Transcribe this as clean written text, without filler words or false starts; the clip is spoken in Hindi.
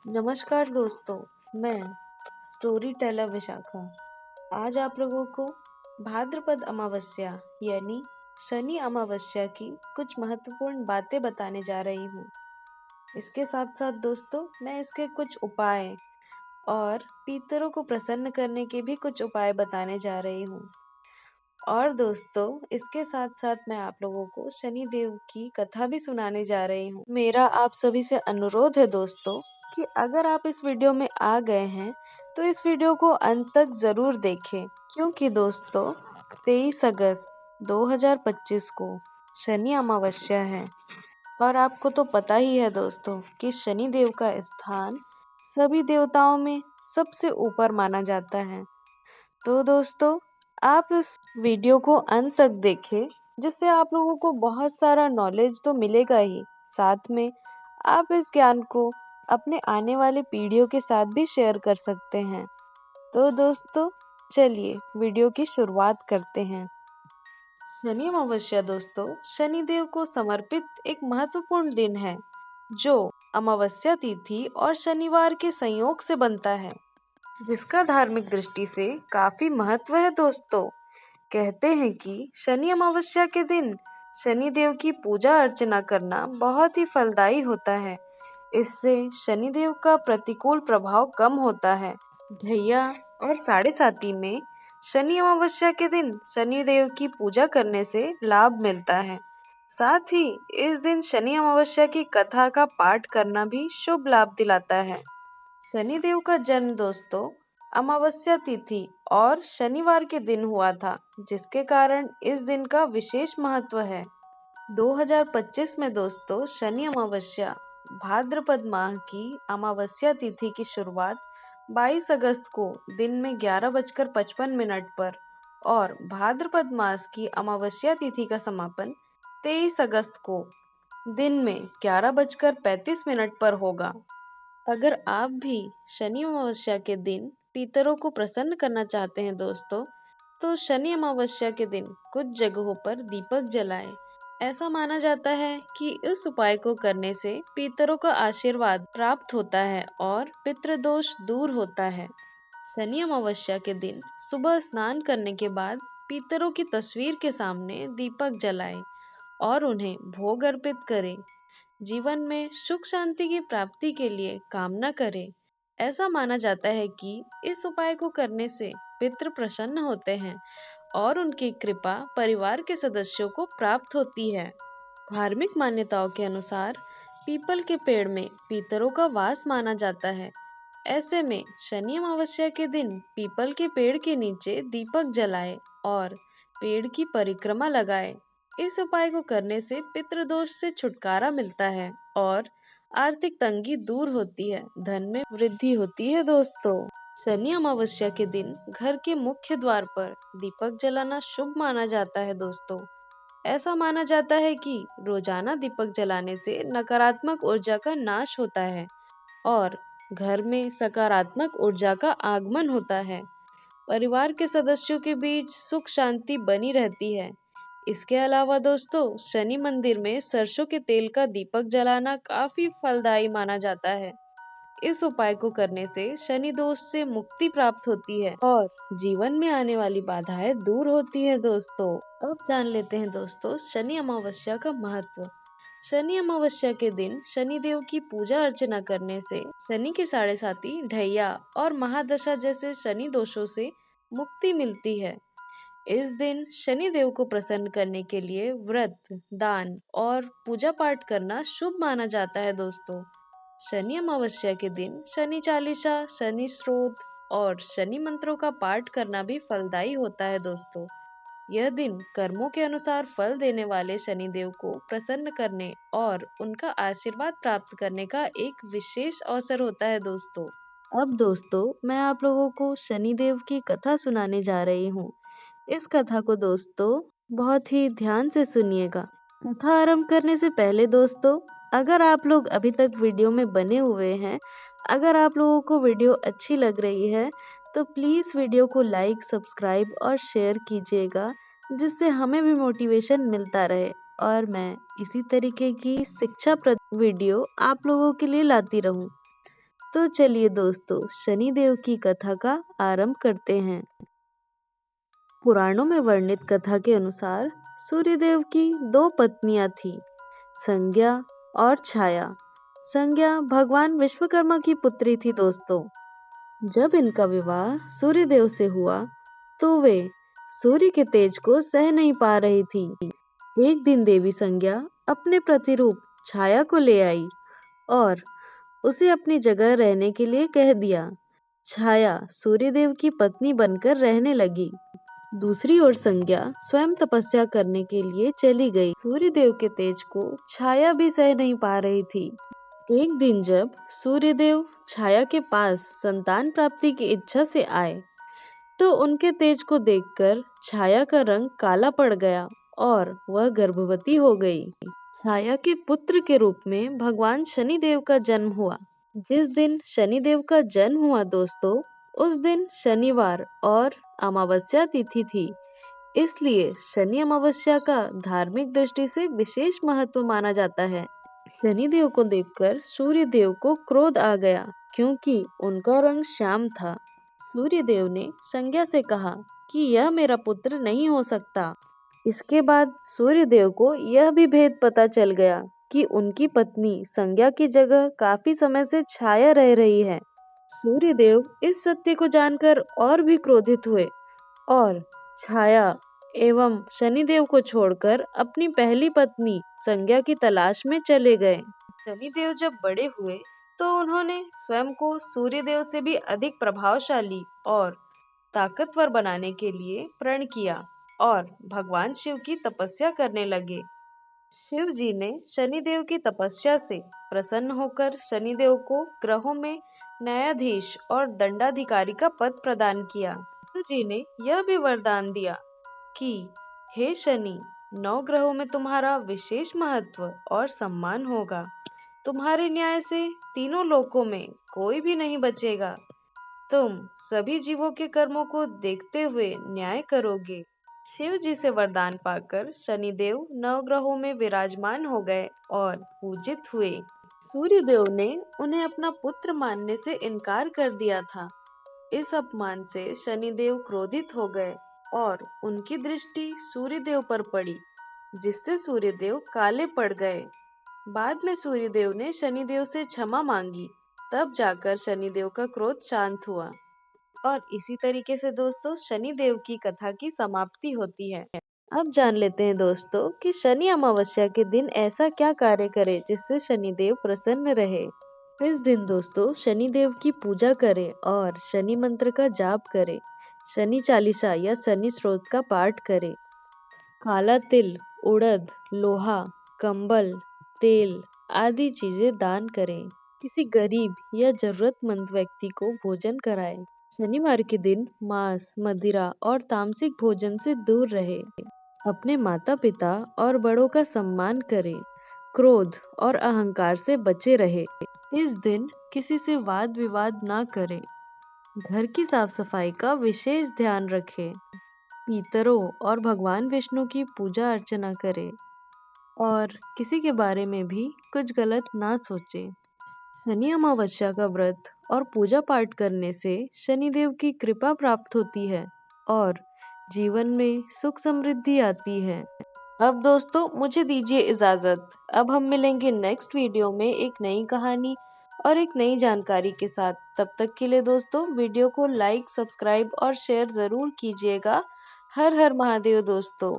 नमस्कार दोस्तों, मैं स्टोरी टेलर विशाखा आज आप लोगों को भाद्रपद अमावस्या यानी शनि अमावस्या की कुछ महत्वपूर्ण बातें बताने जा रही हूँ। इसके साथ साथ दोस्तों मैं इसके कुछ उपाय और पितरों को प्रसन्न करने के भी कुछ उपाय बताने जा रही हूँ। और दोस्तों इसके साथ साथ मैं आप लोगों को शनि देव की कथा भी सुनाने जा रही हूँ। मेरा आप सभी से अनुरोध है दोस्तों कि अगर आप इस वीडियो में आ गए हैं तो इस वीडियो को अंत तक जरूर देखें, क्योंकि दोस्तों 23 अगस्त 2025 को शनि अमावस्या है। और आपको तो पता ही है दोस्तों कि शनि देव का स्थान सभी देवताओं में सबसे ऊपर माना जाता है। तो दोस्तों आप इस वीडियो को अंत तक देखें, जिससे आप लोगों को बहुत सारा नॉलेज तो मिलेगा ही, साथ में आप इस ज्ञान को अपने आने वाले पीढ़ियों के साथ भी शेयर कर सकते हैं। तो दोस्तों चलिए वीडियो की शुरुआत करते हैं। शनि अमावस्या दोस्तों शनि देव को समर्पित एक महत्वपूर्ण दिन है, जो अमावस्या तिथि और शनिवार के संयोग से बनता है, जिसका धार्मिक दृष्टि से काफी महत्व है दोस्तों। कहते हैं कि शनि अमावस्या के दिन शनि देव की पूजा अर्चना करना बहुत ही फलदायी होता है। इससे शनि देव का प्रतिकूल प्रभाव कम होता है। ढैया और साढ़े साती में शनि अमावस्या के दिन शनि देव की पूजा करने से लाभ मिलता है। साथ ही इस दिन शनि अमावस्या की कथा का पाठ करना भी शुभ लाभ दिलाता है। शनि देव का जन्म दोस्तों अमावस्या तिथि और शनिवार के दिन हुआ था, जिसके कारण इस दिन का विशेष महत्व है। 2025 में दोस्तों शनि अमावस्या भाद्रपद माह की अमावस्या तिथि की शुरुआत 22 अगस्त को दिन में 11:55 पर और भाद्रपद मास की अमावस्या तिथि का समापन 23 अगस्त को दिन में 11:35 पर होगा। अगर आप भी शनि अमावस्या के दिन पितरों को प्रसन्न करना चाहते हैं दोस्तों, तो शनि अमावस्या के दिन कुछ जगहों पर दीपक जलाएं। ऐसा माना जाता है कि इस उपाय को करने से पितरों का आशीर्वाद प्राप्त होता है और पितृदोष दूर होता है। शनि अमावस्या के दिन सुबह स्नान करने के बाद पितरों की तस्वीर के सामने दीपक जलाएं और उन्हें भोग अर्पित करें। जीवन में सुख शांति की प्राप्ति के लिए कामना करें। ऐसा माना जाता है कि इस उपाय को करने से पितृ प्रसन्न होते हैं और उनकी कृपा परिवार के सदस्यों को प्राप्त होती है। धार्मिक मान्यताओं के अनुसार पीपल के पेड़ में पितरों का वास माना जाता है। ऐसे में शनि अमावस्या के दिन पीपल के पेड़ के नीचे दीपक जलाएं और पेड़ की परिक्रमा लगाएं। इस उपाय को करने से पितृदोष से छुटकारा मिलता है और आर्थिक तंगी दूर होती है, धन में वृद्धि होती है दोस्तों। शनि अमावस्या के दिन घर के मुख्य द्वार पर दीपक जलाना शुभ माना जाता है दोस्तों। ऐसा माना जाता है कि रोजाना दीपक जलाने से नकारात्मक ऊर्जा का नाश होता है और घर में सकारात्मक ऊर्जा का आगमन होता है। परिवार के सदस्यों के बीच सुख शांति बनी रहती है। इसके अलावा दोस्तों शनि मंदिर में सरसों के तेल का दीपक जलाना काफी फलदायी माना जाता है। इस उपाय को करने से शनि दोष से मुक्ति प्राप्त होती है और जीवन में आने वाली बाधाएं दूर होती है दोस्तों। अब जान लेते हैं दोस्तों शनि अमावस्या का महत्व। शनि अमावस्या के दिन शनि देव की पूजा अर्चना करने से शनि की साढ़े साती, ढैया और महादशा जैसे शनि दोषों से मुक्ति मिलती है। इस दिन शनि देव को प्रसन्न करने के लिए व्रत, दान और पूजा पाठ करना शुभ माना जाता है दोस्तों। शनि अमावस्या के दिन शनि चालीसा, शनि स्रोत और शनि मंत्रों का पाठ करना भी फलदायी होता है दोस्तों। यह दिन कर्मों के अनुसार फल देने वाले शनि देव को प्रसन्न करने और उनका आशीर्वाद प्राप्त करने का एक विशेष अवसर होता है दोस्तों। अब दोस्तों मैं आप लोगों को शनि देव की कथा सुनाने जा रही हूँ। इस कथा को दोस्तों बहुत ही ध्यान से सुनिएगा। कथा आरंभ करने से पहले दोस्तों, अगर आप लोग अभी तक वीडियो में बने हुए हैं, अगर आप लोगों को वीडियो अच्छी लग रही है, तो प्लीज़ वीडियो को लाइक, सब्सक्राइब और शेयर कीजिएगा, जिससे हमें भी मोटिवेशन मिलता रहे और मैं इसी तरीके की शिक्षाप्रद वीडियो आप लोगों के लिए लाती रहूं। तो चलिए दोस्तों शनिदेव की कथा का आरंभ करते हैं। पुराणों में वर्णित कथा के अनुसार सूर्यदेव की दो पत्नियां थीं, संज्ञा और छाया। संज्ञा भगवान विश्वकर्मा की पुत्री थी दोस्तों। जब इनका विवाह सूर्यदेव से हुआ तो वे सूर्य के तेज को सह नहीं पा रही थी। एक दिन देवी संज्ञा अपने प्रतिरूप छाया को ले आई और उसे अपनी जगह रहने के लिए कह दिया। छाया सूर्यदेव की पत्नी बनकर रहने लगी। दूसरी ओर संज्ञा स्वयं तपस्या करने के लिए चली गई। सूर्यदेव के तेज को छाया भी सह नहीं पा रही थी। एक दिन जब सूर्यदेव छाया के पास संतान प्राप्ति की इच्छा से आए तो उनके तेज को देखकर छाया का रंग काला पड़ गया और वह गर्भवती हो गई। छाया के पुत्र के रूप में भगवान शनिदेव का जन्म हुआ। जिस दिन शनिदेव का जन्म हुआ दोस्तों, उस दिन शनिवार और अमावस्या तिथि थी। इसलिए शनि अमावस्या का धार्मिक दृष्टि से विशेष महत्व माना जाता है। शनिदेव को देखकर सूर्यदेव को क्रोध आ गया क्योंकि उनका रंग श्याम था। सूर्यदेव ने संज्ञा से कहा कि यह मेरा पुत्र नहीं हो सकता। इसके बाद सूर्यदेव को यह भी भेद पता चल गया कि उनकी पत्नी संज्ञा की जगह काफी समय से छाया रह रही है। सूर्यदेव इस सत्य को जानकर और भी क्रोधित हुए और छाया एवं शनिदेव को छोड़कर अपनी पहली पत्नी संज्ञा की तलाश में चले गए। शनिदेव जब बड़े हुए तो उन्होंने स्वयं को सूर्यदेव से भी अधिक प्रभावशाली और ताकतवर बनाने के लिए प्रण किया और भगवान शिव की तपस्या करने लगे। शिव जी ने शनिदेव की तपस्या से प्रसन्न होकर शनिदेव को ग्रहों में न्यायाधीश और दंडाधिकारी का पद प्रदान किया। शिव जी ने यह भी वरदान दिया कि हे शनि, 9 ग्रहों में तुम्हारा विशेष महत्व और सम्मान होगा। तुम्हारे न्याय से तीनों लोकों में कोई भी नहीं बचेगा। तुम सभी जीवों के कर्मों को देखते हुए न्याय करोगे। शिव जी से वरदान पाकर शनिदेव 9 ग्रहों में विराजमान हो गए और पूजित हुए। सूर्यदेव ने उन्हें अपना पुत्र मानने से इनकार कर दिया था। इस अपमान से शनिदेव क्रोधित हो गए और उनकी दृष्टि सूर्यदेव पर पड़ी, जिससे सूर्यदेव काले पड़ गए। बाद में सूर्यदेव ने शनिदेव से क्षमा मांगी, तब जाकर शनिदेव का क्रोध शांत हुआ। और इसी तरीके से दोस्तों शनिदेव की कथा की समाप्ति होती है। अब जान लेते हैं दोस्तों कि शनि अमावस्या के दिन ऐसा क्या कार्य करे जिससे शनिदेव प्रसन्न रहे। इस दिन दोस्तों शनिदेव की पूजा करें और शनि मंत्र का जाप करें। शनि चालीसा या शनि स्त्रोत का पाठ करें। काला तिल, उड़द, लोहा, कंबल, तेल आदि चीजें दान करें। किसी गरीब या जरूरतमंद व्यक्ति को भोजन कराएं। शनिवार के दिन मांस, मदिरा और तामसिक भोजन से दूर रहे। अपने माता पिता और बड़ों का सम्मान करें। क्रोध और अहंकार से बचे रहे। इस दिन किसी से वाद विवाद ना करें। घर की साफ सफाई का विशेष ध्यान रखें। पितरों और भगवान विष्णु की पूजा अर्चना करें और किसी के बारे में भी कुछ गलत ना सोचें। शनि अमावस्या का व्रत और पूजा पाठ करने से शनिदेव की कृपा प्राप्त होती है और जीवन में सुख समृद्धि आती है। अब दोस्तों मुझे दीजिए इजाजत। अब हम मिलेंगे नेक्स्ट वीडियो में एक नई कहानी और एक नई जानकारी के साथ। तब तक के लिए दोस्तों वीडियो को लाइक, सब्सक्राइब और शेयर जरूर कीजिएगा। हर हर महादेव दोस्तों।